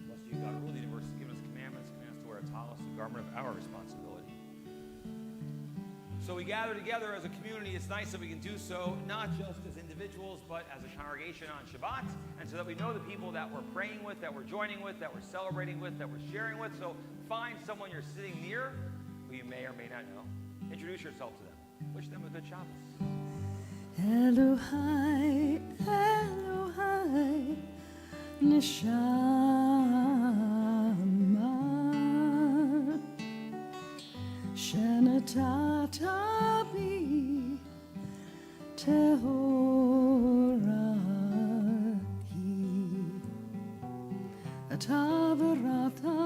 Bless you, God, rule the universe, given us commandments to wear a tallis, the garment of our responsibility. So we gather together as a community. It's nice that we can do so, not just as individuals, but as a congregation on Shabbat, and so that we know the people that we're praying with, that we're joining with, that we're celebrating with, that we're sharing with. So find someone you're sitting near who you may or may not know. Introduce yourself to them. Wish them a good Shabbos. Elohai, Elohai, Neshama, Shenatata bi Tehorahi, Ata Varata,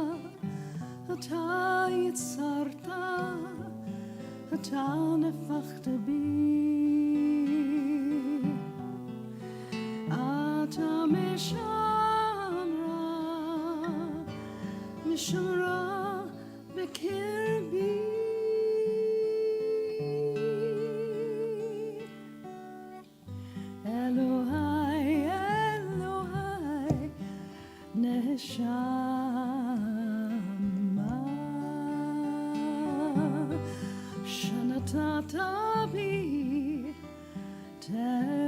Ata Yitzarta, Ata Nefachta bi. Mishra Bekirbi Elohai, Elohai Neshama Shanatata bi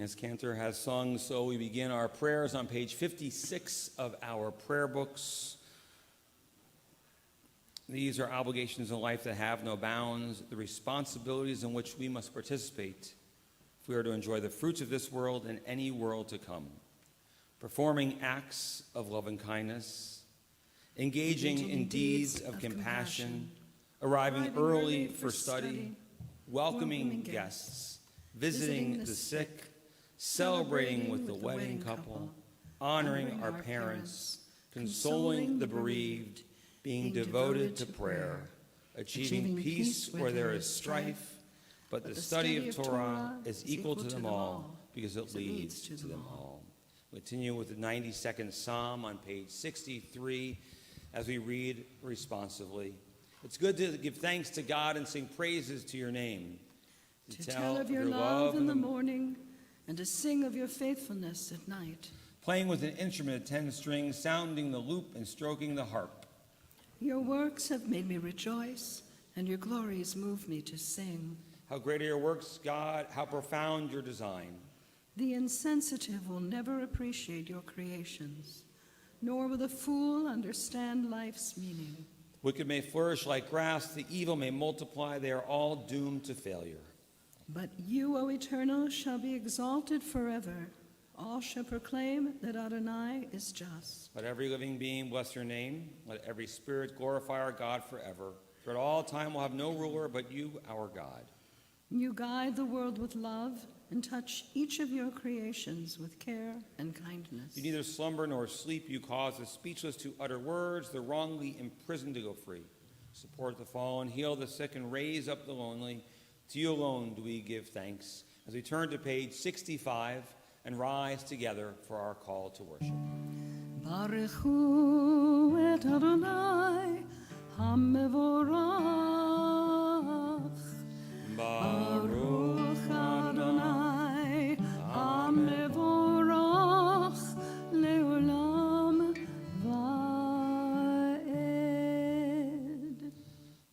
As Cantor has sung, so we begin our prayers on page 56 of our prayer books. These are obligations in life that have no bounds, the responsibilities in which we must participate if we are to enjoy the fruits of this world and any world to come. Performing acts of love and kindness, engaging in deeds of compassion, arriving early for study, welcoming guests, visiting the sick, celebrating with the wedding couple, honoring our parents, consoling the bereaved, being devoted to prayer, achieving peace where there is strife, but the study of Torah is equal to them all because it leads to them all. We continue with the 92nd Psalm on page 63 as we read responsively. It's good to give thanks to God and sing praises to your name. To tell of your love in the morning and to sing of your faithfulness at night. Playing with an instrument of 10 strings, sounding the lute and stroking the harp. Your works have made me rejoice, and your glories move me to sing. How great are your works, God, how profound your design. The insensitive will never appreciate your creations, nor will the fool understand life's meaning. Wicked may flourish like grass, the evil may multiply, they are all doomed to failure. But you, O Eternal, shall be exalted forever. All shall proclaim that Adonai is just. Let every living being bless your name. Let every spirit glorify our God forever. For at all time we'll have no ruler but you, our God. You guide the world with love and touch each of your creations with care and kindness. You neither slumber nor sleep. You cause the speechless to utter words, the wrongly imprisoned to go free. Support the fallen, heal the sick, and raise up the lonely. To you alone do we give thanks. As we turn to page 65 and rise together for our call to worship. Baruch hu et Adonai hamevorach. Baruch Adonai hamevorach leolam va'ed.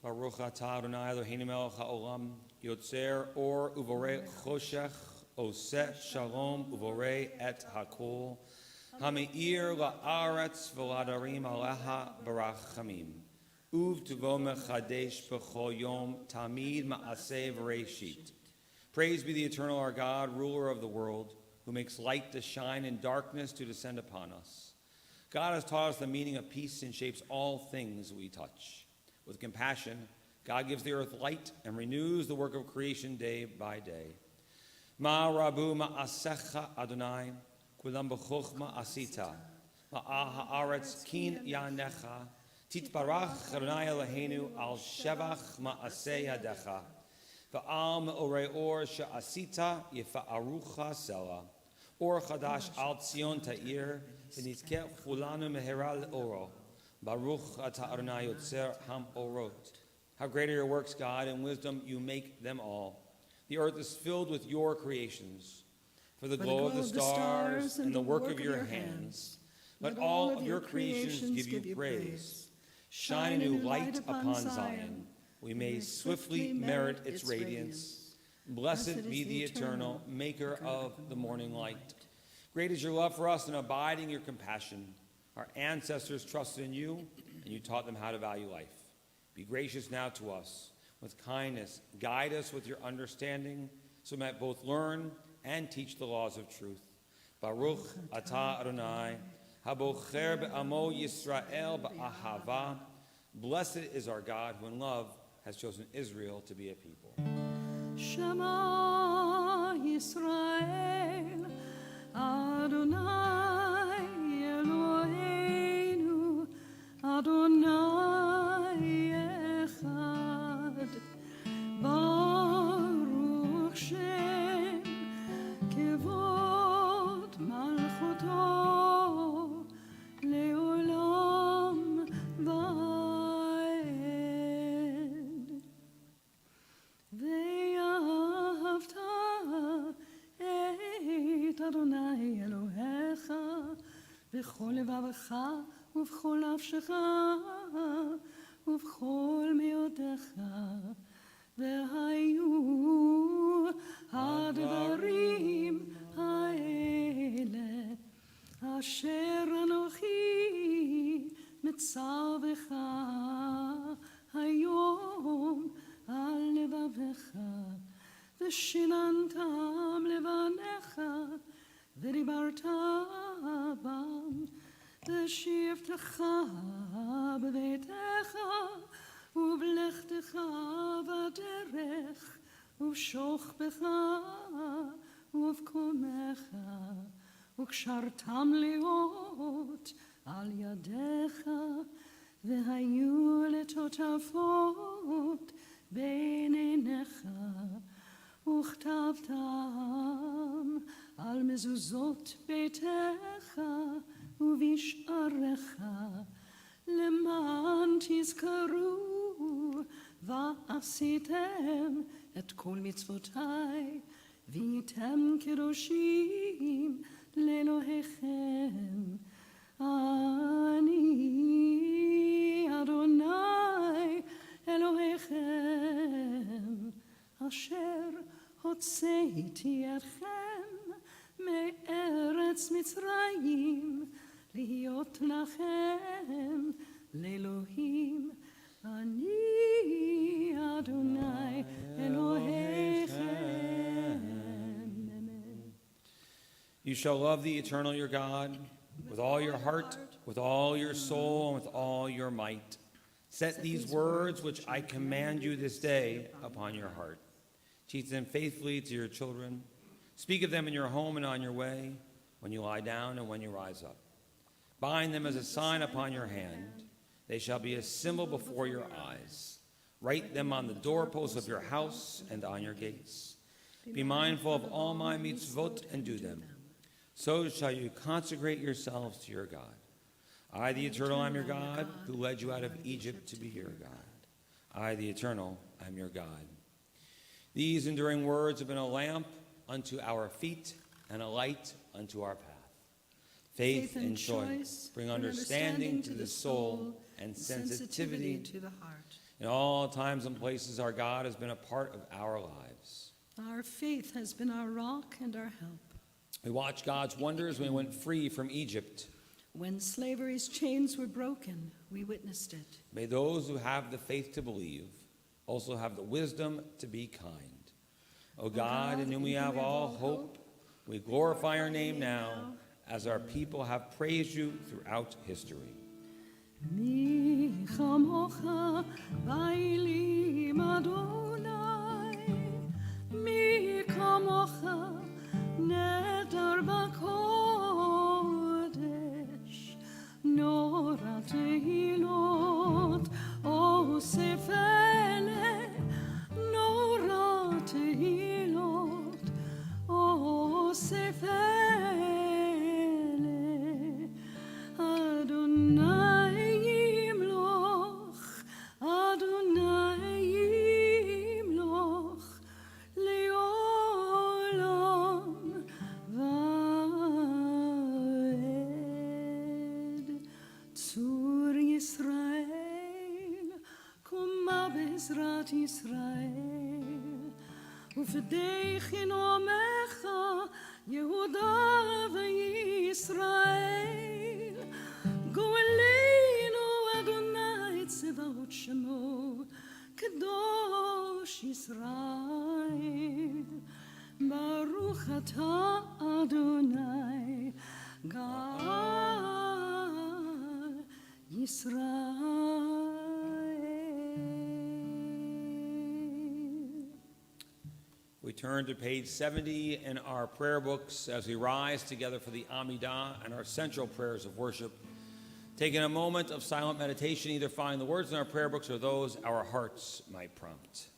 Baruch atah Adonai Eloheinu melech haolam yotzer or uvorei choshech oseh shalom uvorei et hakol hameir la'aretz v'ladarim aleha barachamim uv tuvo mechadesh b'chol yom tamid ma'aseh v'reishit. Praise be the Eternal our God, ruler of the world, who makes light to shine and darkness to descend upon us. God has taught us the meaning of peace and shapes all things we touch. With compassion, God gives the earth light and renews the work of creation day by day. Ma rabu ma'asecha Adonai, kulam b'chochma asita. Ma'ah haaretz kin yanecha, titbarach Adonai Eloheinu al shevach ma'aseh yadecha. Va'al me'orei or she'asita yifa'arucha sela. Or chadash al Tzion ta'ir, v'nitkeh chulanu mehera le'oro. Baruch atah Adonai yotzer ham-orot. How great are your works, God, in wisdom you make them all. The earth is filled with your creations. For the glow of the stars and the work of your hands. Let all of your creations give you praise. Shine a new light upon Zion. We may swiftly merit its radiance. Blessed be the eternal maker of the morning light. Great is your love for us and abiding your compassion. Our ancestors trusted in you, and you taught them how to value life. Be gracious now to us. With kindness, guide us with your understanding, so we might both learn and teach the laws of truth. Baruch atah Adonai, habocher be'amo Yisrael ba'ahava. Blessed is our God, who in love has chosen Israel to be a people. Shema Yisrael, Adonai Eloheinu, Adonai Echad. Baruch Shem Kevod Malchuto Leolam Vaed. ואהבת את אדוני אלוהיך בכל לבבך ובכל נפשך ובכל מאודך. והיו הדברים האלה אשר אנוכי מצווך היום על לבבך, ושיננתם לבניך, ודיברת בם, ושבתך בביתך, ובלכתך בדרך, ובשוכבך ובקומך, וקשרתם להיות על ידיך, והיו לטוטפות בין עיניך, וכתבתם על מזוזות ביתך ובשעריך, למען תזכרו ועשיתם את כל מצוותיי, והייתם קדושים לאלוהיכם. אני אדוני אלוהיכם, אשר הוצאתי אתכם מארץ מצרים, להיות לכם לאלוהים. אני אדוני אלוהיכם. You shall love the eternal your God with all your heart, with all your soul, and with all your might. Set these words which I command you this day upon your heart. Teach them faithfully to your children. Speak of them in your home and on your way, when you lie down and when you rise up. Bind them as a sign upon your hand. They shall be a symbol before your eyes. Write them on the doorposts of your house and on your gates. Be mindful of all my mitzvot and do them. So shall you consecrate yourselves to your God. I, the Eternal, am your God, who led you out of Egypt to be your God. I, the Eternal, am your God. These enduring words have been a lamp unto our feet and a light unto our path. Faith and choice bring understanding to the soul and sensitivity to the heart. In all times and places, our God has been a part of our lives. Our faith has been our rock and our help. We watched God's wonders when we went free from Egypt. When slavery's chains were broken, we witnessed it. May those who have the faith to believe also have the wisdom to be kind. O God, in whom we have all hope, we glorify your name now as our people have praised you throughout history. מי כמוך באלים אדוני, מי כמוך בעזרת ישראל, ופדך ינומך יהודה וישראל. גואלנו אדוני צבאות שמו, קדוש ישראל. ברוך אתה אדוני גאל ישראל. We turn to page 70 in our prayer books as we rise together for the Amidah and our central prayers of worship, taking a moment of silent meditation, either find the words in our prayer books or those our hearts might prompt.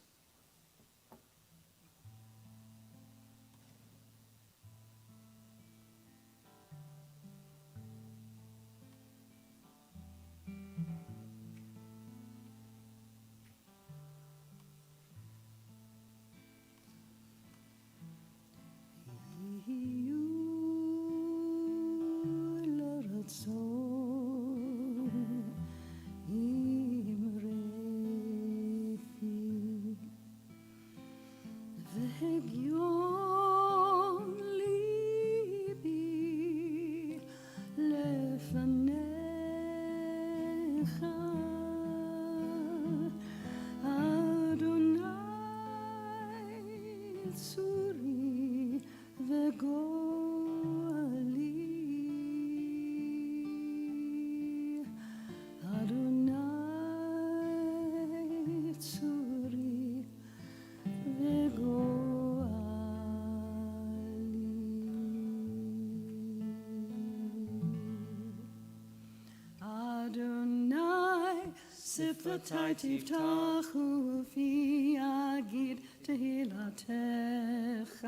שפתי תפתחו ופי אגיד תהילתך.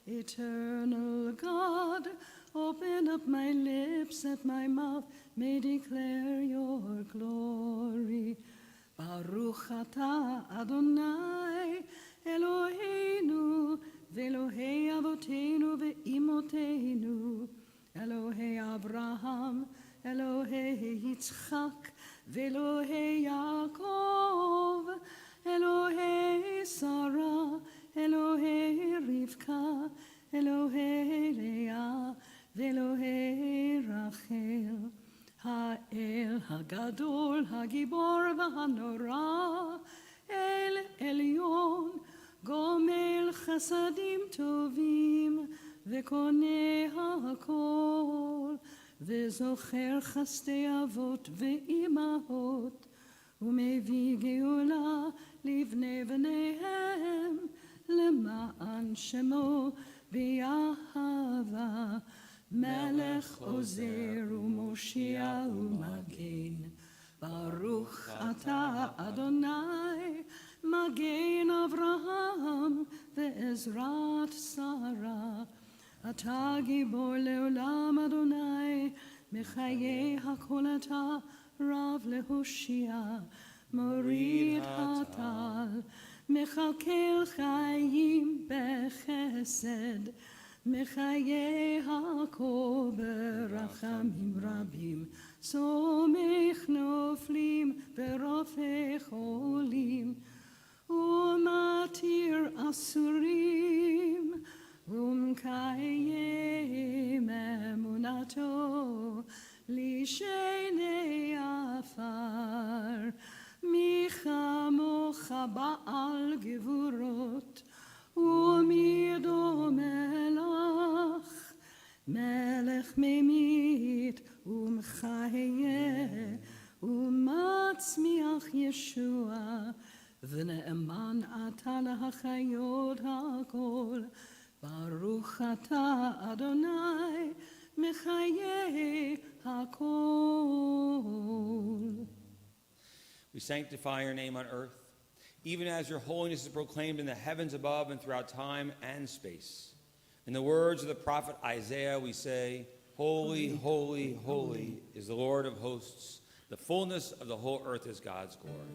Eternal God, open up my lips, that my mouth may declare your glory. Baruch atah Adonai Eloheinu ve'Elohei avoteinu ve'imotenu, Elohei Abraham, Elohei Yitzchak, ve'Elohei Yaakov, Elohei Sarah, Elohei Rivka, Elohei Leah, ve'Elohei Rachel. Ha'el Hagadol, Hagibor v'Hanora, El Elyon, Gomel Chasadim Tovim, ve'Koneh HaKol, ve'Zocher Chasdei Avot ve'Imahot, ומביא גאולה לבני בניהם, למען שמו באהבה, מלך עוזר ומושיע ומגן. ברוך אתה אדוני, מגן אברהם ועזרת שרה. אתה גיבור לעולם אדוני, מחיי הכל אתה רב להושיע, מוריד הטל, מכלכל חיים בחסד, מחיי הכל ברחמים רבים, סומך נופלים ורופא חולים, ומתיר אסורים, ומקיים אמונתו לשני עפר. מי כמוך בעל גבורות, ומי דומה לך, מלך ממית ומחיה ומצמיח ישוע, ונאמן אתה להחיות הכל. ברוך אתה אדוני מחיי הכל. We sanctify your name on earth, even as your holiness is proclaimed in the heavens above and throughout time and space. In the words of the prophet Isaiah, we say, Holy, holy, holy is the Lord of hosts. The fullness of the whole earth is God's glory.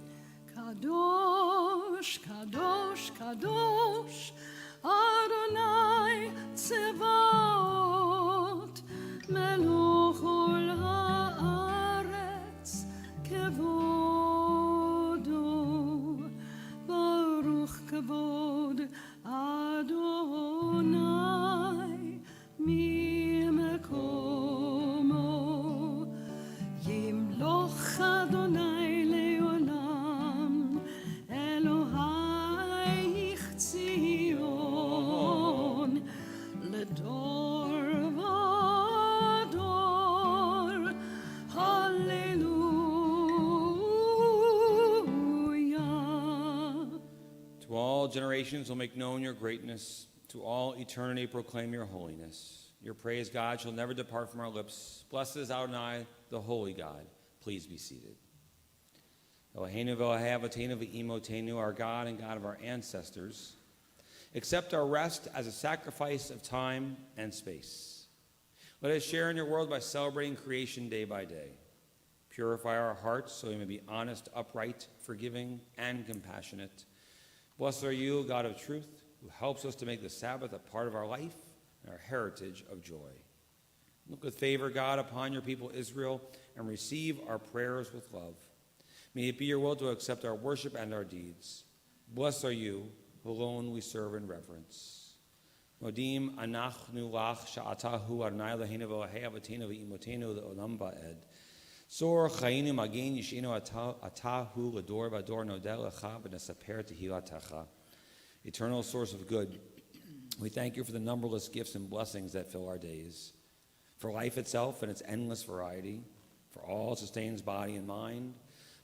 Kadosh, kadosh, kadosh, Adonai Tzevaot, melech ol haaretz kevodo. כבוד אדוני ממקומו. ימלוך אדוני לעולם, אלוהיך ציון, לדור ודור. Hallelujah. To all generations will make known your greatness. To all eternity proclaim your holiness. Your praise, God, shall never depart from our lips. Blessed is Adonai, the holy God. Please be seated. Eloheinu v'Elohe Avotenu v'Imotenu, our God and God of our ancestors, accept our rest as a sacrifice of time and space. Let us share in your world by celebrating creation day by day. Purify our hearts so we may be honest, upright, forgiving, and compassionate. Blessed are you, God of truth, who helps us to make the Sabbath a part of our life and our heritage of joy. Look with favor, God, upon your people Israel, and receive our prayers with love. May it be your will to accept our worship and our deeds. Blessed are you, who alone we serve in reverence. Modim anachnu lach sha'atahu Adonai Eloheinu v'Elohe Avotenu v'Imotenu le'olam va'ed. Sor chayinu magen yishenu atahu l'dor v'ador nodeh lecha v'nesaper tehilatacha. Eternal source of good, we thank you for the numberless gifts and blessings that fill our days, for life itself and its endless variety, for all it sustains body and mind,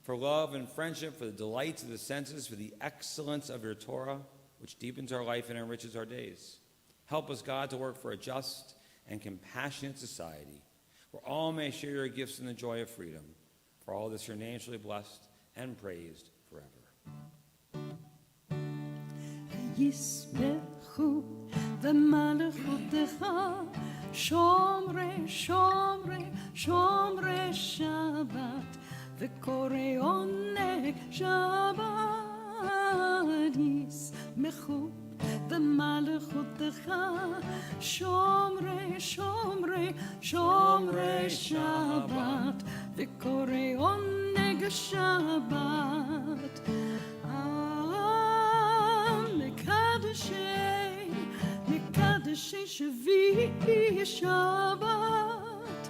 for love and friendship, for the delights of the senses, for the excellence of your Torah, which deepens our life and enriches our days. Help us, God, to work for a just and compassionate society, where all may share your gifts in the joy of freedom. For all this, your name shall be blessed and praised forever. ישמחו במלכותך שומרי שומרי שומרי שבת וקוראי עונג שבת. ישמחו במלכותך שומרי שומרי שומרי שבת וקוראי עונג שבת. מקדשי שביעי שבת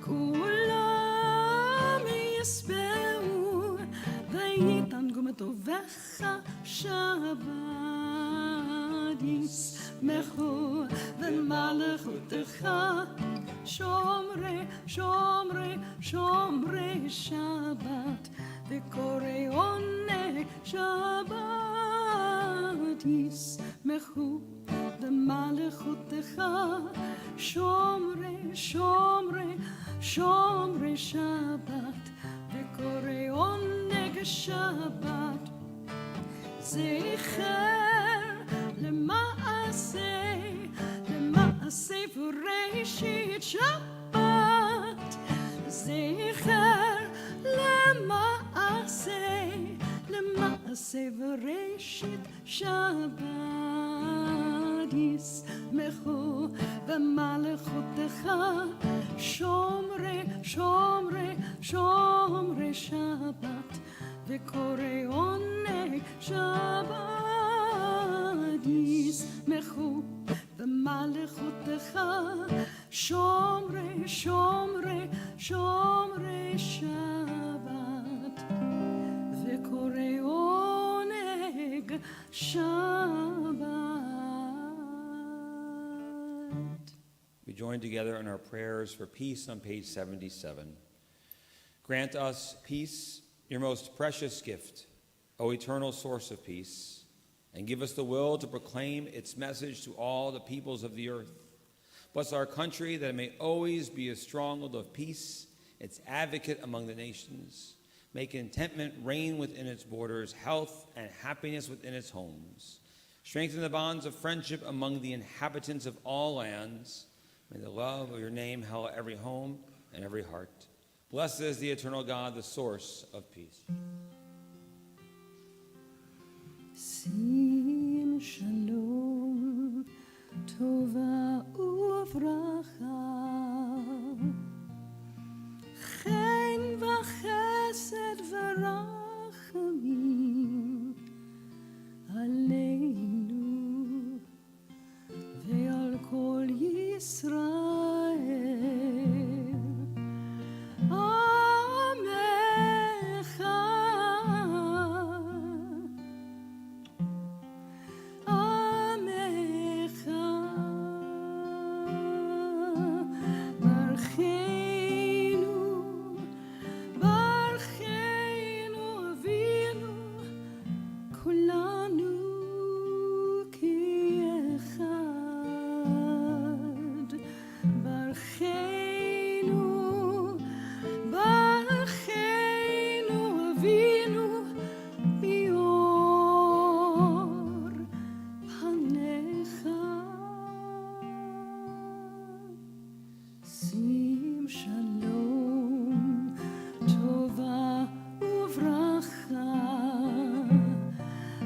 כולם יספרו ויתענגו מטובך שבת. ישמחו במלכותך שומרי שומרי שומרי שבת וקוראי עונג שבת. ישמחו במלכותך שומרי שומרי שומרי שבת וקוראי עונג שבת. זכר למעשה בראשית שבת. זכר למעשה בראשית שבת. ישמחו במלכותך שומרי שומרי שומרי שבת וקוראי עונג שבת. ישמחו במלכותך שומרי שומרי שומרי שבת וקוראי עונג שבת. We join together in our prayers for peace on page 77. Grant us peace, your most precious gift, O eternal source of peace, and give us the will to proclaim its message to all the peoples of the earth. Bless our country that it may always be a stronghold of peace, its advocate among the nations. May contentment reign within its borders, health and happiness within its homes. Strengthen the bonds of friendship among the inhabitants of all lands. May the love of your name hallow every home and every heart. Blessed is the eternal God, the source of peace. שים שלום טובה וברכה חן וחסד ורחמים עלינו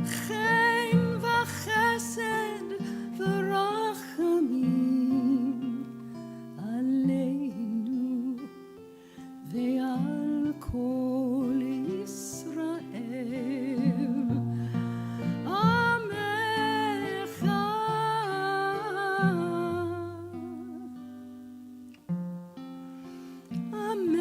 חן וחסד ורחמים עלינו ועל כל ישראל. עמך עמך.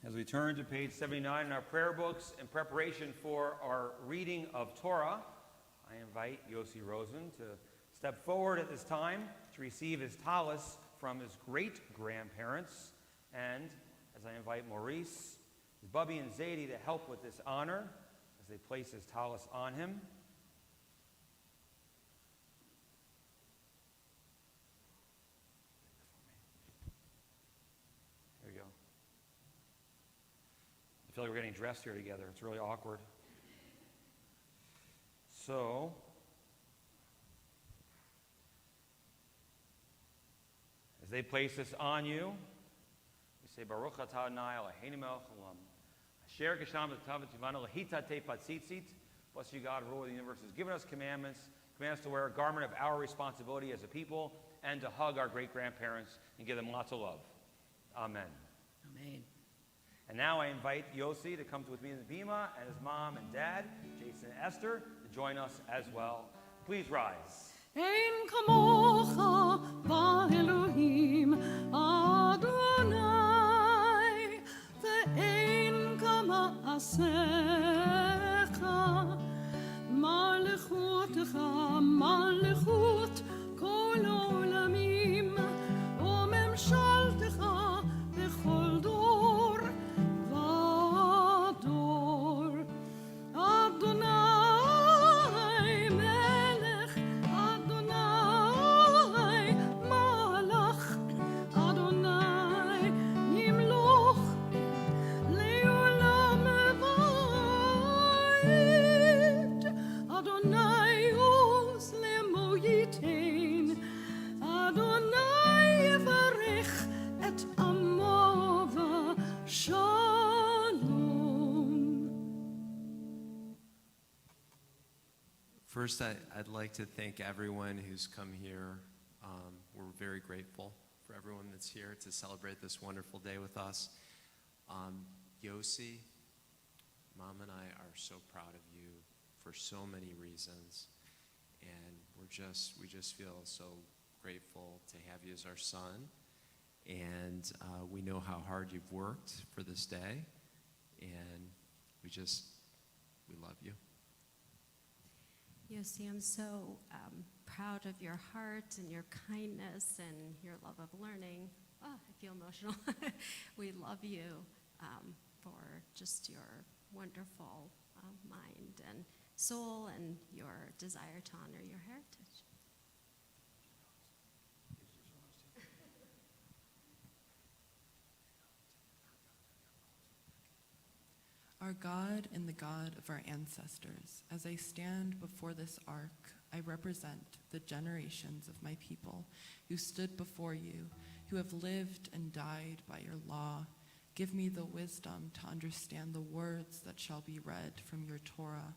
As we turn to page 79 in our prayer books in preparation for our reading of Torah, I invite Yossi Rosen to step forward at this time to receive his talis from his great-grandparents. And as I invite Maurice, his Bubby, and Zadie to help with this honor as they place his talis on him. There you go. I feel like we're getting dressed here together. It's really awkward. So, as they place this on you, we say, Baruch atah Adonai Eloheinu melech haolam, asher geshem v'tav v'tivanu l'hita te patzitzit. Bless you, God, ruler of the universe, has given us commandments, command us to wear a garment of our responsibility as a people, and to hug our great-grandparents and give them lots of love. Amen. Amen. And now I invite Yossi to come with me to the bima, and his mom and dad, Jason and Esther, to join us as well. Please rise. אין כמוך באלוהים אדוני, ואין כמעשיך. מלכותך מלכות כל העולמים, וממשלתך בכל דור ודור. אדוני מלך, אדוני מלך, אדוני ימלוך לעולם ועד. אדוני עוז למו ייתן, אדוני יברך את עמו ושלום. First, I'd like to thank everyone who's come here. We're very grateful for everyone that's here to celebrate this wonderful day with us. Yossi, Mom and I are so proud of you for so many reasons, and we just feel so grateful to have you as our son. And we know how hard you've worked for this day, and we love you. Yossi, I'm so proud of your heart and your kindness and your love of learning. Oh, I feel emotional. We love you for just your wonderful mind and soul and your desire to honor your heritage. Our God and the God of our ancestors, as I stand before this ark, I represent the generations of my people who stood before you, who have lived and died by your law. Give me the wisdom to understand the words that shall be read from your Torah.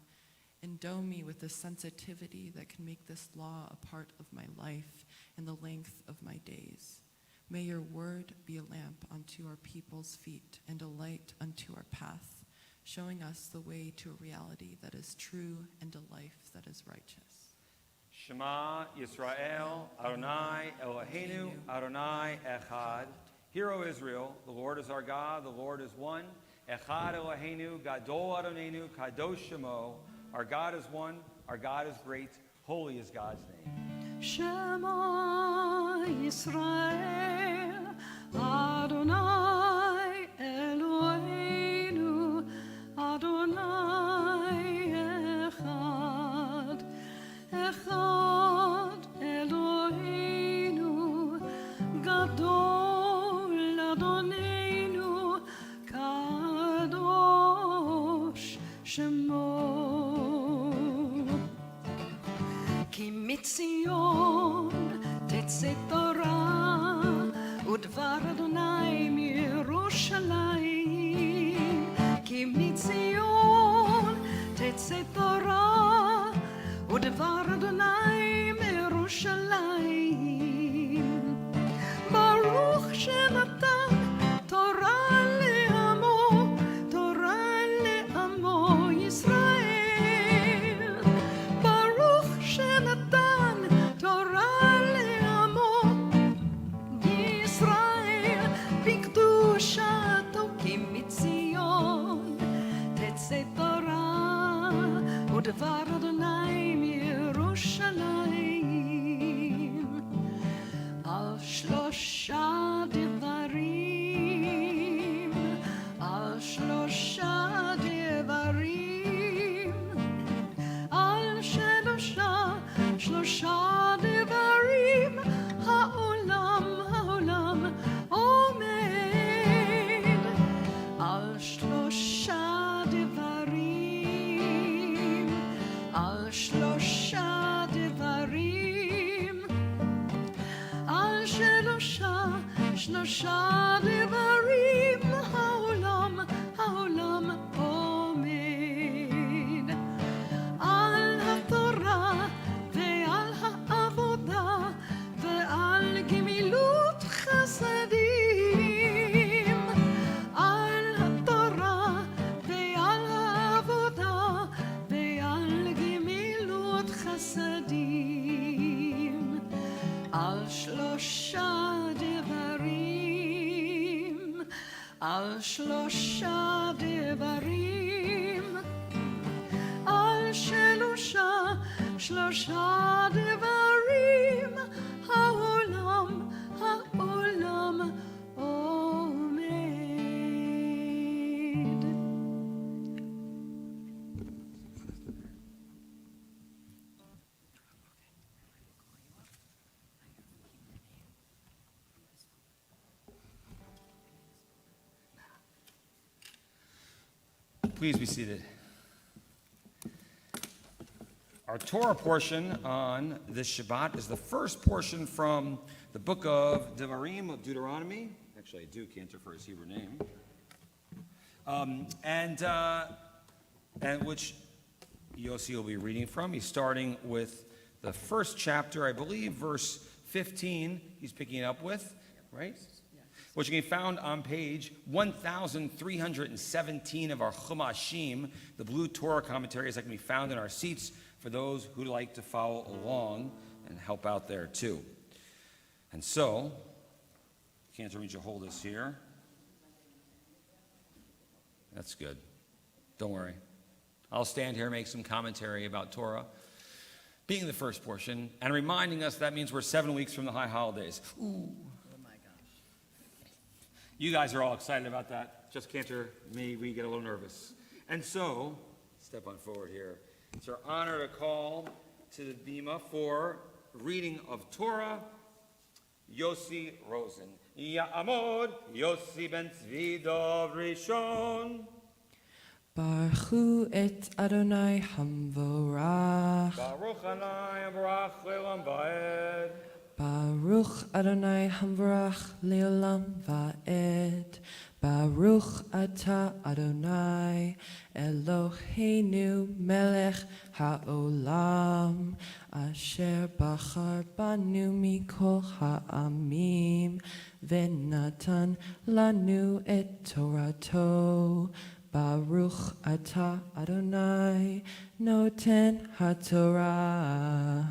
Endow me with the sensitivity that can make this law a part of my life and the length of my days. May your word be a lamp unto our people's feet and a light unto our path, showing us the way to a reality that is true and a life that is righteous. Shema Yisrael, Adonai Eloheinu, Adonai Echad. Hear, O Israel, the Lord is our God, the Lord is one. Echad Eloheinu, Gadol Adonenu, Kadosh Shemo. Our God is one, our God is great, holy is God's name. Shema Yisrael, Adonai Eloheinu, Adonai Echad. Echad Eloheinu, Gadol Adonenu, Kadosh Shemo. Ki mitzion תצא תורה ודבר אדוני מירושלים, כי מציון תצא תורה ודבר אדוני מירושלים. ברוך שנתן תורה לעמו, תורה לעמו ישראל. ברוך שנתן תורה לעמו ישראל, בקדושתו כי מציון תצא תורה ודבר אדוני מירושלים. על שלושה דברים, על שלושה דברים, על שלושה דברים העולם עומד. על שלושה דברים, על שלושה דברים, על שלושה דברים העולם עומד. על התורה ועל העבודה ועל גמילות חסדים. על התורה ועל העבודה ועל גמילות חסדים. על שלושה דברים, על שלושה דברים, על שלושה דברים העולם עומד. Please be seated. Our Torah portion on this Shabbat is the first portion from the book of Devarim, of Deuteronomy. Actually, I do cantor for his Hebrew name. And which Yossi will be reading from. He's starting with the first chapter, I believe, verse 15, he's picking it up with, right? Which can be found on page 1,317 of our Chumashim, the blue Torah commentaries that can be found in our seats for those who like to follow along and help out there too. And so, Cantor, need you to hold this here. That's good. Don't worry. I'll stand here and make some commentary about Torah being the first portion and reminding us that means we're 7 weeks from the high holidays. Ooh. You guys are all excited about that. Just Cantor, me, we get a little nervous. And so, step on forward here. It's our honor to call to the bima for reading of Torah, Yossi Rosen. Ya'amod Yossi ben Tzvi Dov Rishon. Baruchu et Adonai Hamvorach. Baruch Adonai Baruch Le'olam Va'ed. Baruch Adonai Hamvorach Le'olam Va'ed. Baruch Ata Adonai Eloheinu Melech HaOlam Asher Bachar Banu Mikol Ha'amim Venatan Lanu et Torato. Baruch Ata Adonai Noten HaTorah.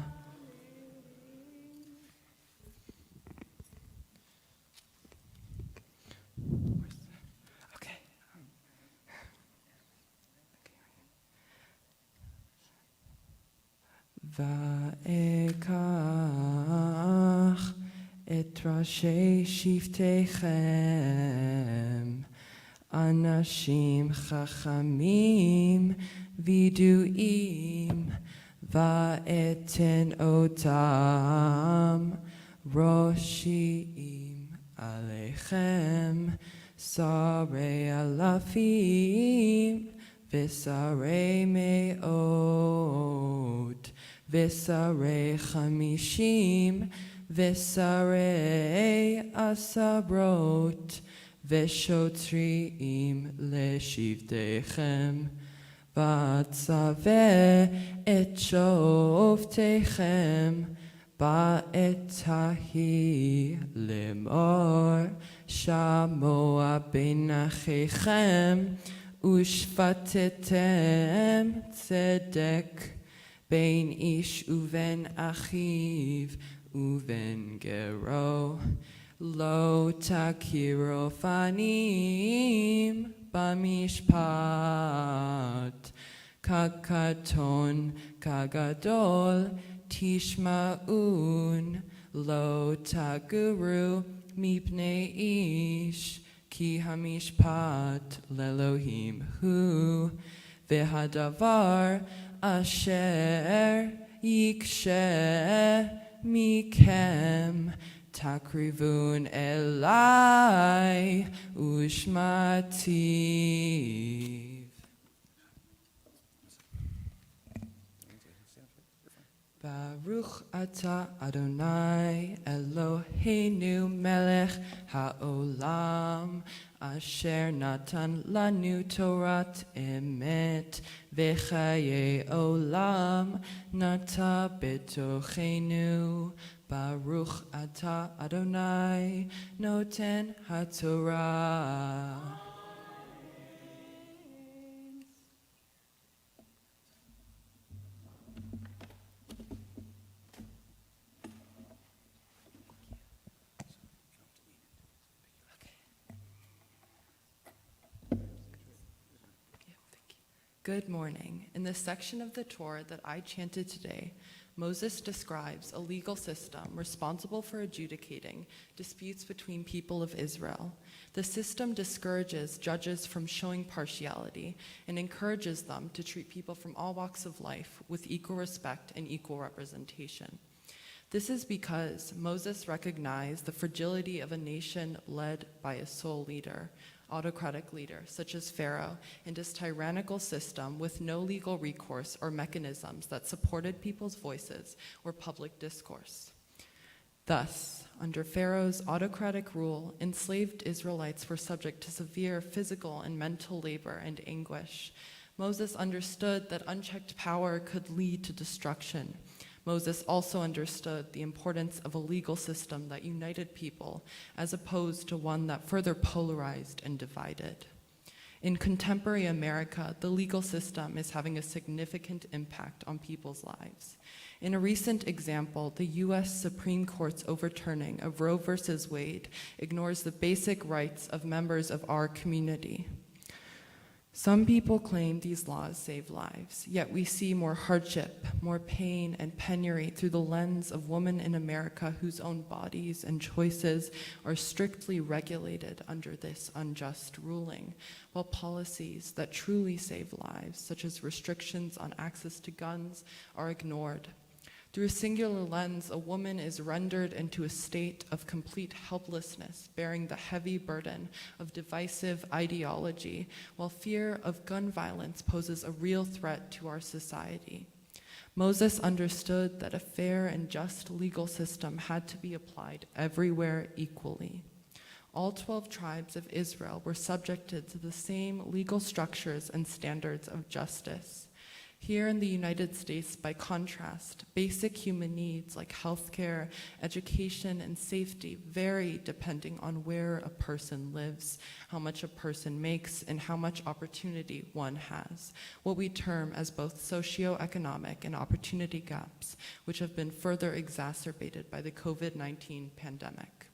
Va'ekach et rashi shiftechem anashim chachamim viduim va'eten otam roshiim alechem sarei alafim v'sarei me'ot V'sarei chamishim Visarei asabrot, Vishotriim leshivtechem, Vatzaveh et shoftechem, Ba'etahi lemor, Shamoa ben achechem, Ushvatetem tzedek, Ben ish uven achiv, uven gero, lo takiro fanim, bamishpat, kakaton, kagadol, tishma'un, lo taguru, mipne ish, ki hamishpat, lelohim hu, vehadavar, Asher yikshe mikem takrivun elai ushmativ. Baruch ata Adonai Eloheinu melech haolam asher natan lanu Torat emet v'chaye olam nata betochenu. Baruch ata Adonai noten haTorah. Good morning. In the section of the Torah that I chanted today, Moses describes a legal system responsible for adjudicating disputes between people of Israel. The system discourages judges from showing partiality and encourages them to treat people from all walks of life with equal respect and equal representation. This is because Moses recognized the fragility of a nation led by a sole leader, autocratic leader, such as Pharaoh, and his tyrannical system with no legal recourse or mechanisms that supported people's voices or public discourse. Thus, under Pharaoh's autocratic rule, enslaved Israelites were subject to severe physical and mental labor and anguish. Moses understood that unchecked power could lead to destruction. Moses also understood the importance of a legal system that united people, as opposed to one that further polarized and divided. In contemporary America, the legal system is having a significant impact on people's lives. In a recent example, the U.S. Supreme Court's overturning of Roe v. Wade ignores the basic rights of members of our community. Some people claim these laws save lives, yet we see more hardship, more pain, and penury through the lens of women in America whose own bodies and choices are strictly regulated under this unjust ruling, while policies that truly save lives, such as restrictions on access to guns, are ignored. Through a singular lens, a woman is rendered into a state of complete helplessness, bearing the heavy burden of divisive ideology, while fear of gun violence poses a real threat to our society. Moses understood that a fair and just legal system had to be applied everywhere equally. All 12 tribes of Israel were subjected to the same legal structures and standards of justice. Here in the United States, by contrast, basic human needs like healthcare, education, and safety vary depending on where a person lives, how much a person makes, and how much opportunity one has, what we term as both socioeconomic and opportunity gaps, which have been further exacerbated by the COVID-19 pandemic.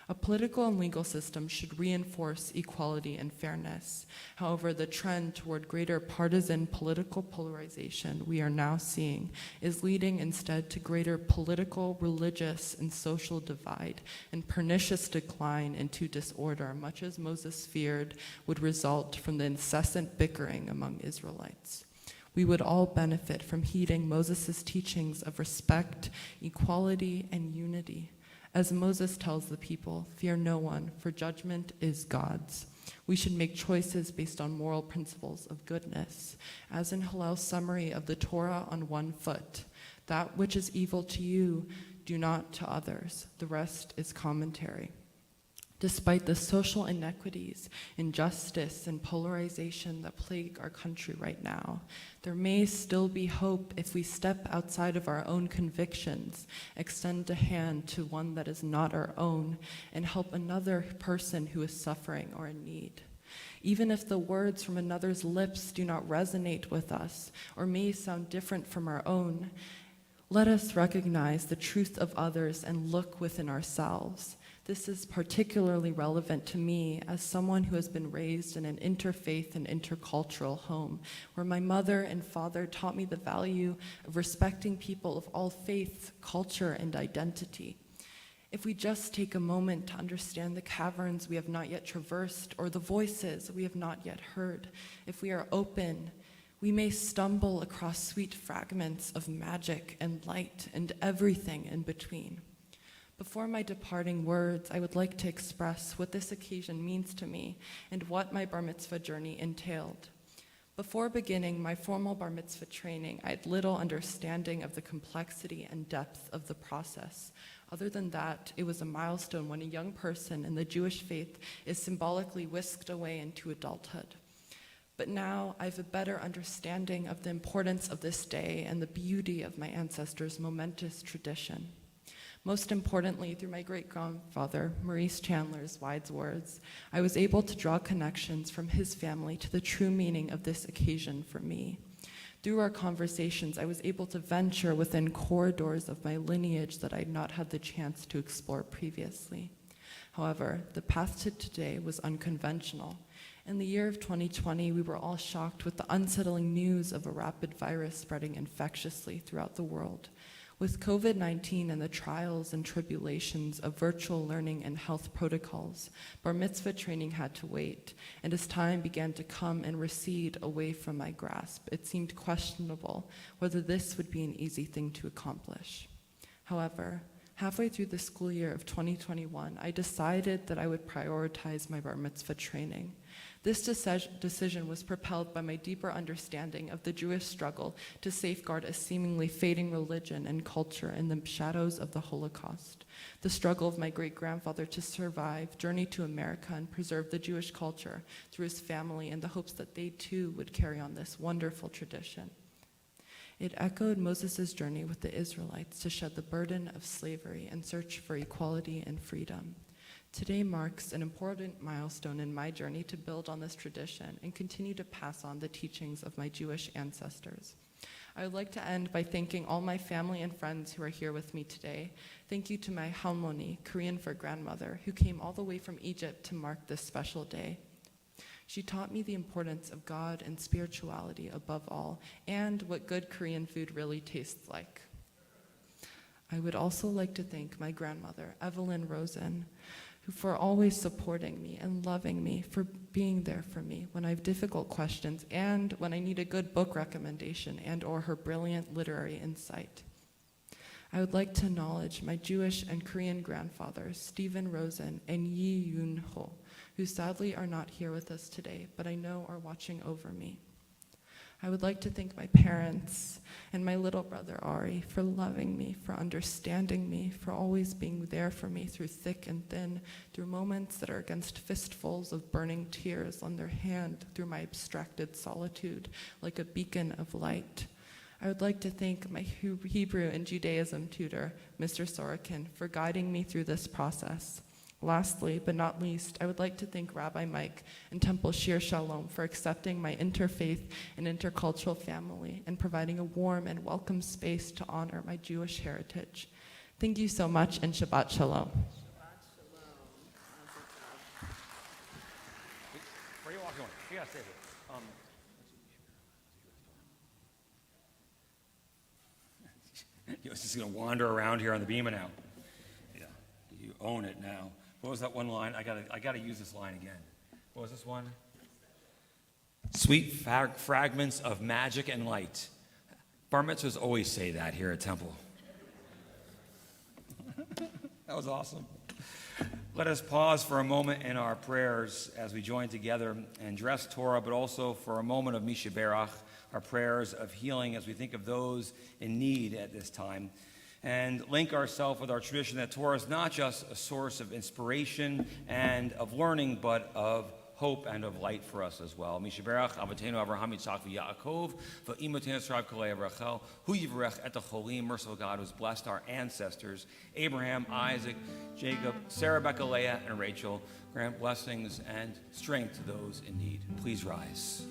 A political and legal system should reinforce equality and fairness. However, the trend toward greater partisan political polarization we are now seeing is leading instead to greater political, religious, and social divide and pernicious decline into disorder, much as Moses feared would result from the incessant bickering among Israelites. We would all benefit from heeding Moses' teachings of respect, equality, and unity. As Moses tells the people, fear no one, for judgment is God's. We should make choices based on moral principles of goodness. As in Hillel's summary of the Torah on one foot, that which is evil to you, do not to others. The rest is commentary. Despite the social inequities, injustice, and polarization that plague our country right now, there may still be hope if we step outside of our own convictions, extend a hand to one that is not our own, and help another person who is suffering or in need. Even if the words from another's lips do not resonate with us or may sound different from our own, let us recognize the truth of others and look within ourselves. This is particularly relevant to me as someone who has been raised in an interfaith and intercultural home, where my mother and father taught me the value of respecting people of all faiths, culture, and identity. If we just take a moment to understand the caverns we have not yet traversed or the voices we have not yet heard, if we are open, we may stumble across sweet fragments of magic and light and everything in between. Before my departing words, I would like to express what this occasion means to me and what my bar mitzvah journey entailed. Before beginning my formal bar mitzvah training, I had little understanding of the complexity and depth of the process. Other than that, it was a milestone when a young person in the Jewish faith is symbolically whisked away into adulthood. But now I have a better understanding of the importance of this day and the beauty of my ancestors' momentous tradition. Most importantly, through my great-grandfather, Maurice Chandler's wise words, I was able to draw connections from his family to the true meaning of this occasion for me. Through our conversations, I was able to venture within corridors of my lineage that I had not had the chance to explore previously. However, the path to today was unconventional. In the year of 2020, we were all shocked with the unsettling news of a rapid virus spreading infectiously throughout the world. With COVID-19 and the trials and tribulations of virtual learning and health protocols, bar mitzvah training had to wait, and as time began to come and recede away from my grasp, it seemed questionable whether this would be an easy thing to accomplish. However, halfway through the school year of 2021, I decided that I would prioritize my bar mitzvah training. This decision was propelled by my deeper understanding of the Jewish struggle to safeguard a seemingly fading religion and culture in the shadows of the Holocaust, the struggle of my great-grandfather to survive, journey to America, and preserve the Jewish culture through his family in the hopes that they too would carry on this wonderful tradition. It echoed Moses' journey with the Israelites to shed the burden of slavery and search for equality and freedom. Today marks an important milestone in my journey to build on this tradition and continue to pass on the teachings of my Jewish ancestors. I would like to end by thanking all my family and friends who are here with me today. Thank you to my Halmoni, Korean for grandmother, who came all the way from Egypt to mark this special day. She taught me the importance of God and spirituality above all, and what good Korean food really tastes like. I would also like to thank my grandmother, Evelyn Rosen, for always supporting me and loving me, for being there for me when I have difficult questions and when I need a good book recommendation and or her brilliant literary insight. I would like to acknowledge my Jewish and Korean grandfathers, Stephen Rosen and Yi Yoon Ho, who sadly are not here with us today, but I know are watching over me. I would like to thank my parents and my little brother Ari for loving me, for understanding me, for always being there for me through thick and thin, through moments that are against fistfuls of burning tears on their hand, through my abstracted solitude, like a beacon of light. I would like to thank my Hebrew and Judaism tutor, Mr. Sorokin, for guiding me through this process. Lastly, but not least, I would like to thank Rabbi Mike and Temple Shir Shalom for accepting my interfaith and intercultural family and providing a warm and welcome space to honor my Jewish heritage. Thank you so much, and Shabbat Shalom. Where are you walking? You gotta stay here. You're just gonna wander around here on the bema now. Yeah, you own it now. What was that one line? I gotta use this line again. What was this one? Sweet fragments of magic and light. Bar mitzvahs always say that here at Temple. That was awesome. Let us pause for a moment in our prayers as we join together and dress Torah, but also for a moment of Misha Berach, our prayers of healing as we think of those in need at this time. and link ourselves with our tradition that Torah is not just a source of inspiration and of learning, but of hope and of light for us as well. Mishaberach Avatenu Avraham Yitzchak v'Yaakov v'Imotenu Yisrael Kolei Avrachel Hu Yivrech et Cholim. Merciful God, who has blessed our ancestors Abraham, Isaac, Jacob, Sarah, Rebecca, Leah, and Rachel. Grant blessings and strength to those in need. Please rise.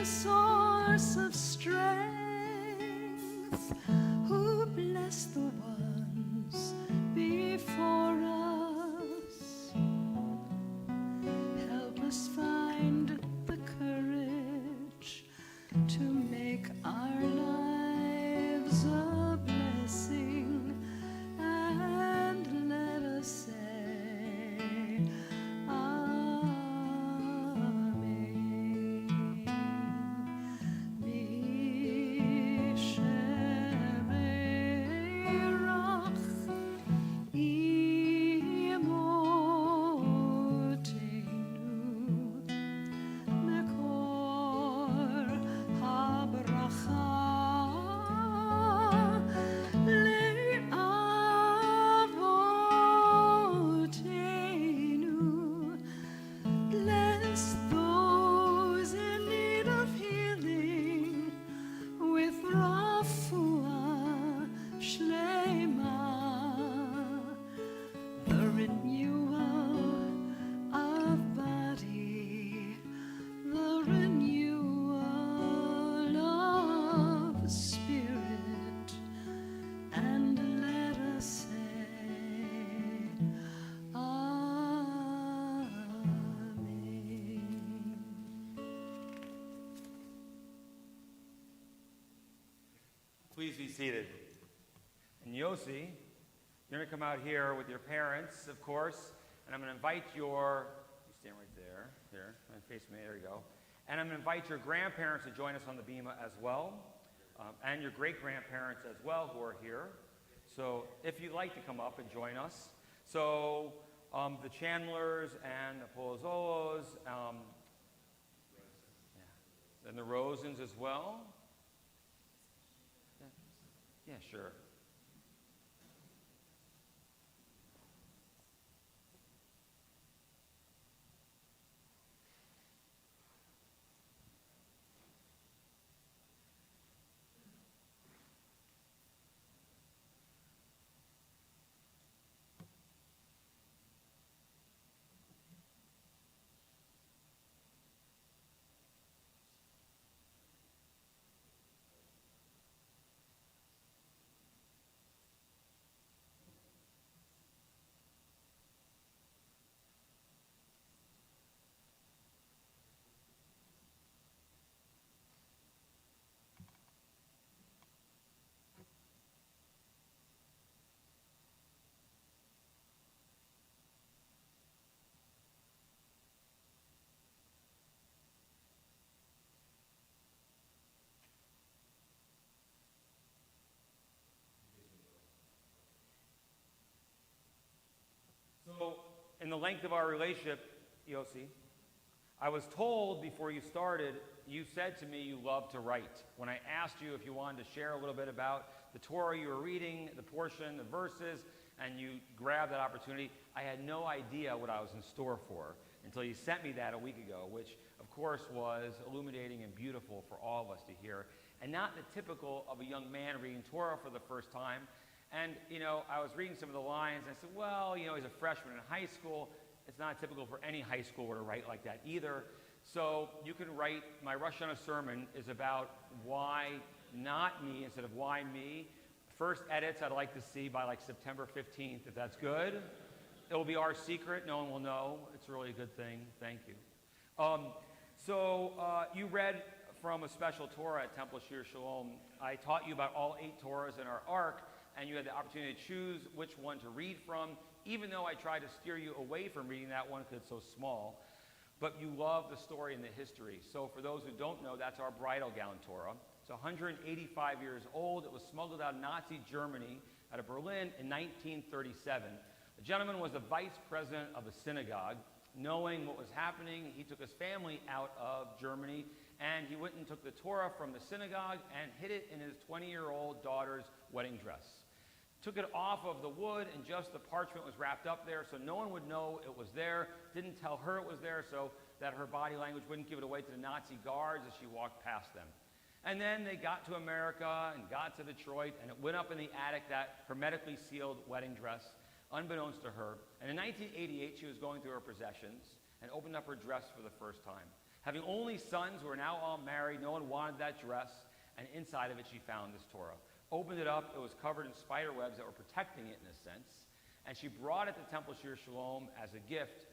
Source of strength, who bless the ones before us, help us find the courage to make our lives a blessing, and let us say Please be seated. And Yossi, you're going to come out here with your parents, of course, and I'm going to invite you stand right there, face me, there you go. And I'm going to invite your grandparents to join us on the bima as well, and your great-grandparents as well who are here. So if you'd like to come up and join us. So the Chandlers and the Polozolos, and the Rosens as well. Yeah, sure. So, in the length of our relationship, Yossi, I was told before you started, you said to me you love to write. When I asked you if you wanted to share a little bit about the Torah you were reading, the portion, the verses, and you grabbed that opportunity, I had no idea what I was in store for until you sent me that a week ago, which, of course, was illuminating and beautiful for all of us to hear, and not the typical of a young man reading Torah for the first time. And, I was reading some of the lines, and I said, well, he's a freshman in high school. It's not typical for any high schooler to write like that either. So you can write, my Rosh Hashanah sermon is about why not me instead of why me. First edits I'd like to see by like September 15th, if that's good. It will be our secret. No one will know. It's really a good thing. Thank you. So you read from a special Torah at Temple Shir Shalom. I taught you about all 8 Torahs in our ark, and you had the opportunity to choose which one to read from, even though I tried to steer you away from reading that one because it's so small. But you love the story and the history. So for those who don't know, that's our bridal gown Torah. It's 185 years old. It was smuggled out of Nazi Germany, out of Berlin in 1937. The gentleman was the vice president of a synagogue. Knowing what was happening, he took his family out of Germany, and he went and took the Torah from the synagogue and hid it in his 20-year-old daughter's wedding dress. Took it off of the wood, and just the parchment was wrapped up there, so no one would know it was there. Didn't tell her it was there, so that her body language wouldn't give it away to the Nazi guards as she walked past them. And then they got to America and got to Detroit, and it went up in the attic, that hermetically sealed wedding dress, unbeknownst to her. And in 1988, she was going through her possessions and opened up her dress for the first time. Having only sons who are now all married, no one wanted that dress, and inside of it she found this Torah. Opened it up, it was covered in spider webs that were protecting it in a sense, and she brought it to Temple Shir Shalom as a gift.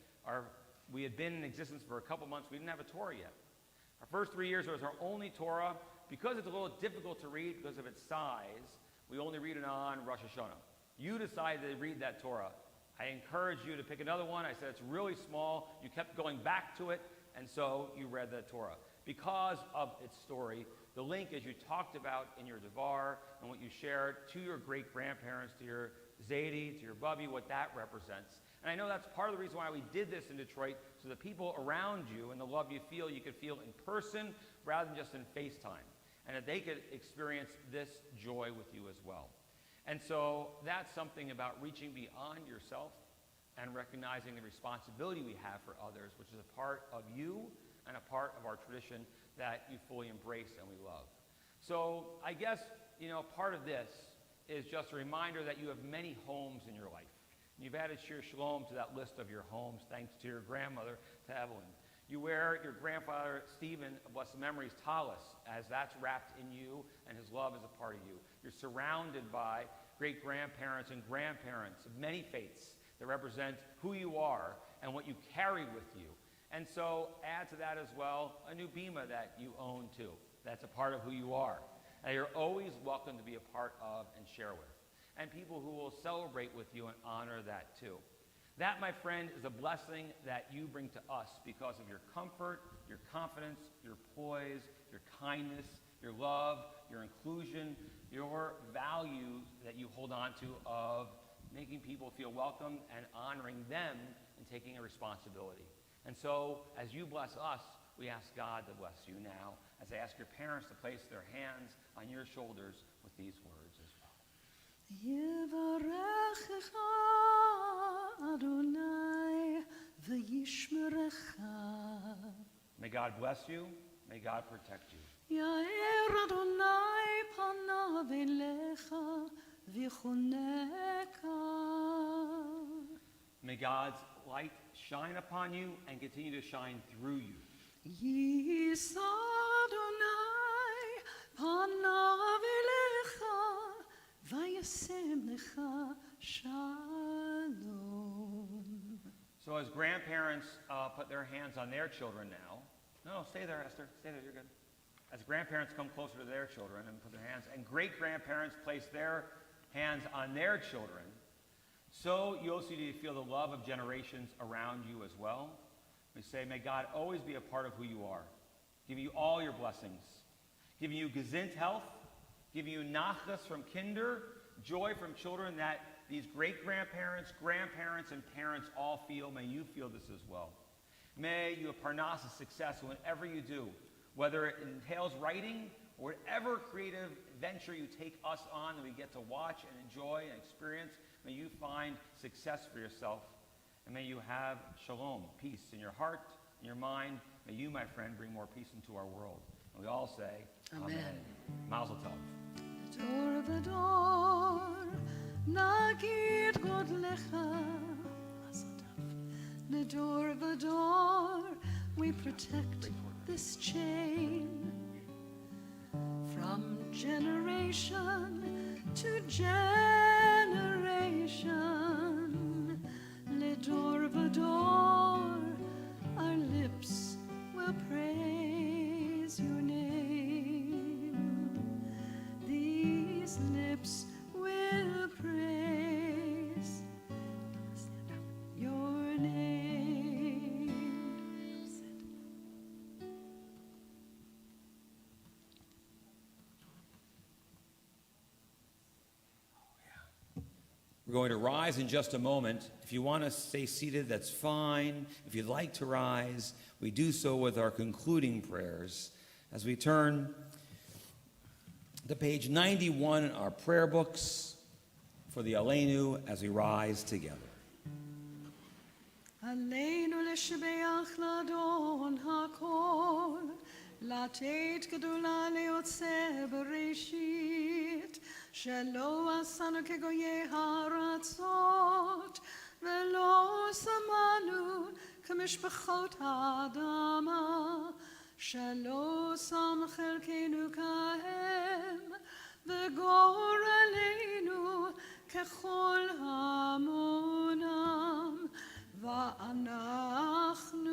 We had been in existence for a couple months. We didn't have a Torah yet. Our first 3 years, it was our only Torah. Because it's a little difficult to read because of its size, we only read it on Rosh Hashanah. You decided to read that Torah. I encouraged you to pick another one. I said it's really small. You kept going back to it, and so you read the Torah. Because of its story, the linkage you talked about in your Devar and what you shared to your great-grandparents, to your Zadie, to your Bubby, what that represents. And I know that's part of the reason why we did this in Detroit, so the people around you and the love you could feel in person rather than just in FaceTime, and that they could experience this joy with you as well. And so that's something about reaching beyond yourself and recognizing the responsibility we have for others, which is a part of you and a part of our tradition that you fully embrace and we love. So I guess, part of this is just a reminder that you have many homes in your life. You've added Shir Shalom to that list of your homes, thanks to your grandmother, to Evelyn. You wear your grandfather, Stephen, of blessed memories, tallis, as that's wrapped in you, and his love is a part of you. You're surrounded by great-grandparents and grandparents of many faiths that represent who you are and what you carry with you. And so add to that as well a new bima that you own too. That's a part of who you are. And you're always welcome to be a part of and share with. And people who will celebrate with you and honor that too. That, my friend, is a blessing that you bring to us because of your comfort, your confidence, your poise, your kindness, your love, your inclusion, your value that you hold on to of making people feel welcome and honoring them and taking a responsibility. And so, as you bless us, we ask God to bless you now, as I ask your parents to place their hands on your shoulders with these words as well. Yevarechecha Adonai v'yishmerecha. May God bless you. May God protect you. Yair Adonai panav elecha v'choneka. May God's light shine upon you and continue to shine through you. Yis Adonai panav elecha v'yasem lecha shalom. So as grandparents put their hands on their children now, no, stay there, Esther, stay there, you're good. As grandparents come closer to their children and put their hands, and great-grandparents place their hands on their children, so you also need to feel the love of generations around you as well. We say, may God always be a part of who you are, giving you all your blessings, giving you gezind health, giving you nachas from kinder, joy from children that these great-grandparents, grandparents, and parents all feel. May you feel this as well. May you have parnasa success in whatever you do, whether it entails writing or whatever creative venture you take us on that we get to watch and enjoy and experience. May you find success for yourself. And may you have shalom, peace in your heart, in your mind. May you, my friend, bring more peace into our world. And we all say, Amen. Mazel tov. Dor v'dor nagid godlecha. Nedor v'dor, we protect this chain from generation to generation. Nedor v'dor, our lips will pray. We're going to rise in just a moment. If you want to stay seated, that's fine. If you'd like to rise, we do so with our concluding prayers. As we turn to page 91 in our prayer books for the Aleinu as we rise together. עלינו לשבח לאדון הכל, לתת גדולה ליוצא בראשית, שלא עשנו כגויי הארצות, ולא שמנו כמשפחות האדמה, שלא שם חלקנו כהם, וגורלנו ככל המונם. ואנחנו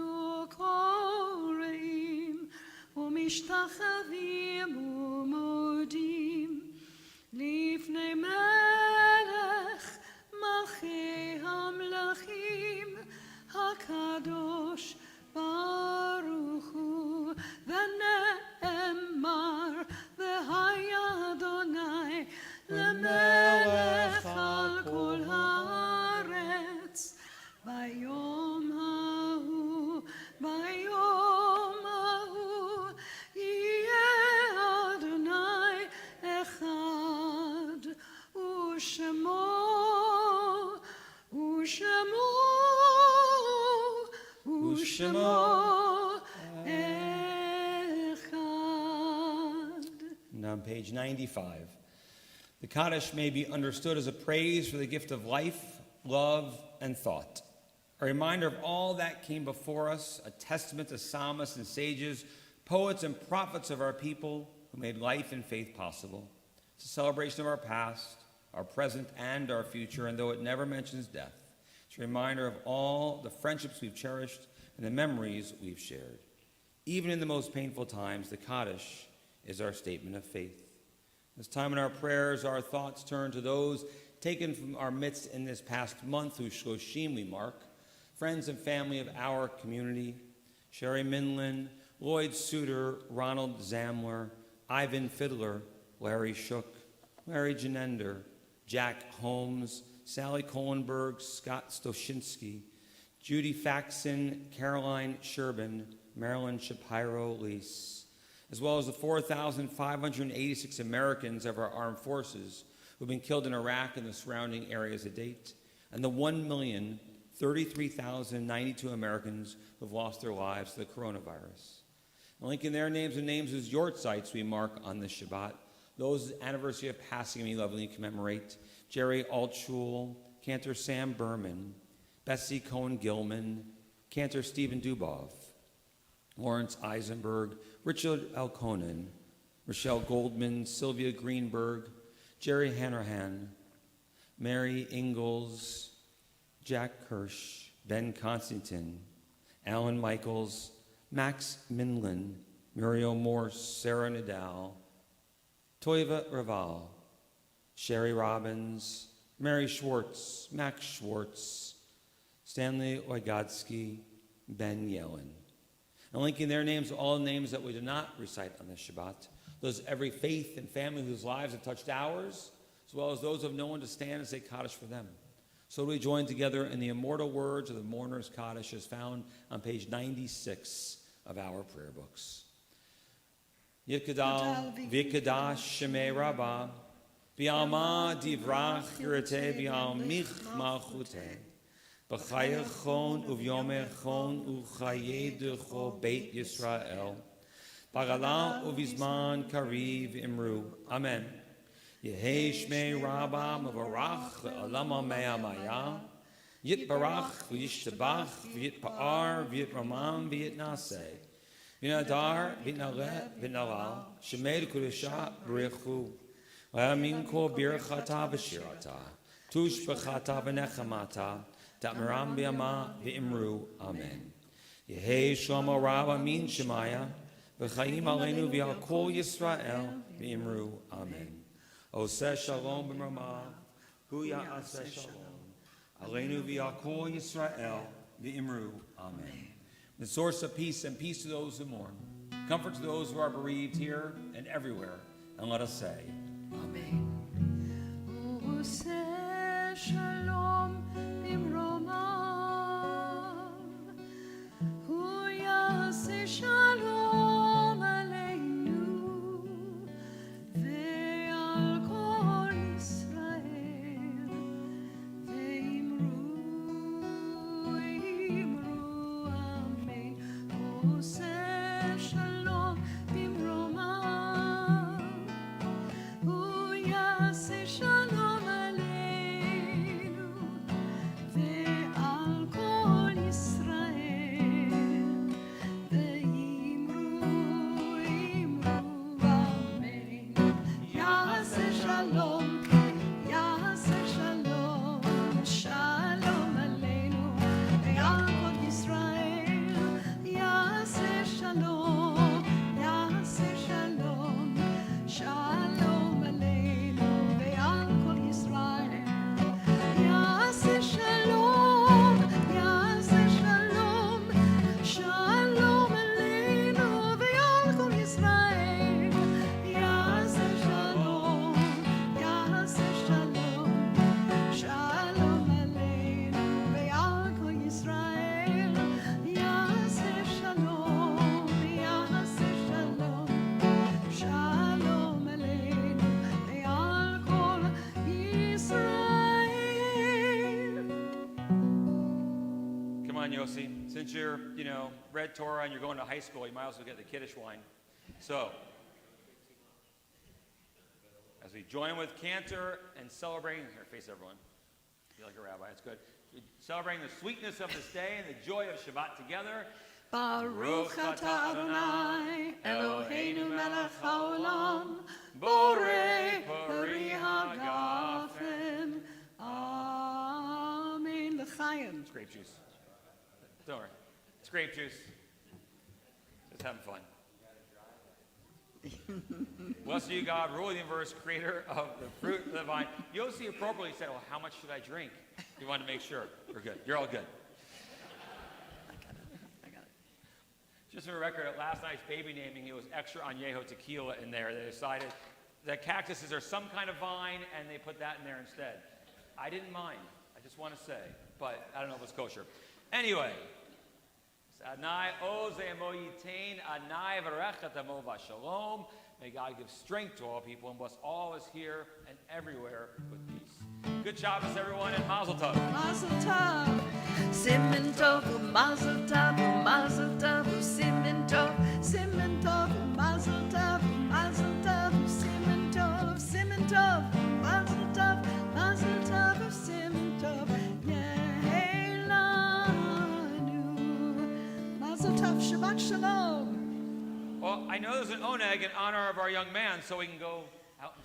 קוראים ומשתחווים ומודים לפני מלך מלכי המלכים הקדוש ברוך הוא. ונאמר והיה אדוני למלך על כל הארץ. ביום ההוא יהיה אדוני אחד, ושמו אחד. And on page 95, the Kaddish may be understood as a praise for the gift of life, love, and thought. A reminder of all that came before us, a testament to psalmists and sages, poets and prophets of our people who made life and faith possible. It's a celebration of our past, our present, and our future, and though it never mentions death, it's a reminder of all the friendships we've cherished and the memories we've shared. Even in the most painful times, the Kaddish is our statement of faith. This time in our prayers, our thoughts turn to those taken from our midst in this past month, whose Shloshim we mark, friends and family of our community, Sherry Minlin, Lloyd Suter, Ronald Zamler, Ivan Fiddler, Larry Shook, Larry Janender, Jack Holmes, Sally Kohlenberg, Scott Stoshinsky, Judy Faxon, Caroline Sherbin, Marilyn Shapiro Lease, as well as the 4,586 Americans of our armed forces who've been killed in Iraq and the surrounding areas to date, and the 1,033,092 Americans who've lost their lives to the coronavirus. And linking their names and names as yortzites we mark on this Shabbat, those anniversary of passing we lovingly commemorate: Jerry Altschul, Cantor Sam Berman, Bessie Cohen-Gilman, Cantor Stephen Dubov, Lawrence Eisenberg, Richard Elkonen, Rochelle Goldman, Sylvia Greenberg, Jerry Hanrahan, Mary Ingalls, Jack Kirsch, Ben Constantine, Alan Michaels, Max Minlin, Muriel Morse, Sarah Nadal, Toiva Raval, Sherry Robbins, Mary Schwartz, Max Schwartz, Stanley Oigodsky, Ben Yellen. And linking their names to all the names that we do not recite on this Shabbat, those every faith and family whose lives have touched ours, as well as those who have no one to stand and say Kaddish for them. So we join together in the immortal words of the mourner's Kaddish as found on page 96 of our prayer books. Yikadal v'ikadash shemei rabbah, b'alma divrach yirate b'al mich malchuteh, b'chayachon uv'yomechon uchayedecho beit Yisrael, b'galal uv'izman kariv imru. Amen. Yehei shmei rabbah mevarach le'olam me'amaya, yitbarach v'yishtabach v'yitpa'ar v'yitramam v'yitnaseh, v'nadar v'naleh v'nalal shemei l'kudesha b'rechu v'amin kol birchata v'shirata tush b'chata v'nechamata ta'miram b'yama v'imru. Amen. Yehei shlomo rabbah min shemaya v'chayim aleinu v'al kol Yisrael v'imru. Amen. Oseh shalom b'mramah, hu ya'aseh shalom, aleinu v'al kol Yisrael v'imru. Amen. The source of peace, and peace to those who mourn, comfort to those who are bereaved here and everywhere, and let us say, Oseh שלום במרומיו, הוא יעשה שלום עלינו ועל כל ישראל, ואמרו עמי, עושה שלום במרומיו, הוא יעשה שלום עלינו ועל כל ישראל, ואמרו אמן. יעשה שלום, יעשה שלום, שלום עלינו ועל כל ישראל, יעשה שלום, יעשה שלום, שלום עלינו ועל כל ישראל, יעשה שלום, יעשה שלום, שלום עלינו ועל כל ישראל, יעשה שלום, יעשה שלום, שלום עלינו ועל כל ישראל, יעשה שלום, יעשה שלום, שלום עלינו ועל כל ישראל. Come on, Yossi. Since you're, read Torah and you're going to high school, you might also get the Kiddush wine. So, as we join with Cantor and celebrating, here, face everyone. Be like a rabbi, it's good. Celebrating the sweetness of this day and the joy of Shabbat together. Baruch atah Adonai, Eloheinu melech haolam, borei pari hagafen. Amen. L'chaim. It's grape juice. Don't worry. It's grape juice. Just having fun. Blessed are you, God, ruler of the universe, creator of the fruit of the vine. Yossi appropriately said, well, how much should I drink? You wanted to make sure. We're good. You're all good. Just for the record, at last night's baby naming, it was extra añejo tequila in there. They decided that cactuses are some kind of vine, and they put that in there instead. I didn't mind. I just want to say, but I don't know if it's kosher. Anyway, Adonai oze emo yitain, Adonai v'rechet emo v'shalom. May God give strength to all people and bless all of us here and everywhere with peace. Good Shabbos, everyone, and Mazel Tov. Mazel tov. Simen tov, mazel tov, mazel tov, simen tov, Simen tov, mazel tov, mazel tov, simen tov, simen tov, mazel tov, mazel tov, simen tov, yehelanu. Mazel tov, Shabbat shalom. Well, I know there's an oneg in honor of our young man, so we can go out and